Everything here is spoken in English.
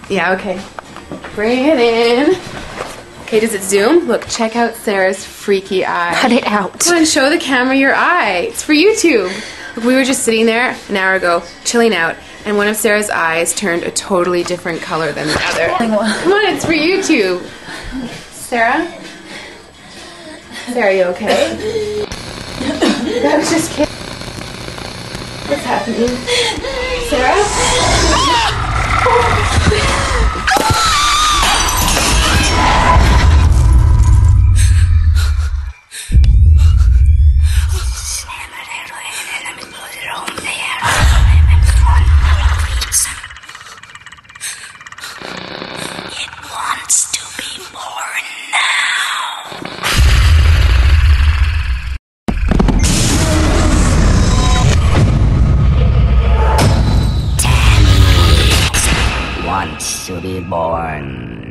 Yeah, okay. Bring it in. Okay, does it zoom? Look, check out Sarah's freaky eye. Cut it out. Come on, show the camera your eye. It's for YouTube. Look, we were just sitting there an hour ago, chilling out, and one of Sarah's eyes turned a totally different color than the other. Come on, it's for YouTube. Sarah? Sarah, you okay? I was just kidding. What's happening? Sarah? It wants to be born now. Wants to be born.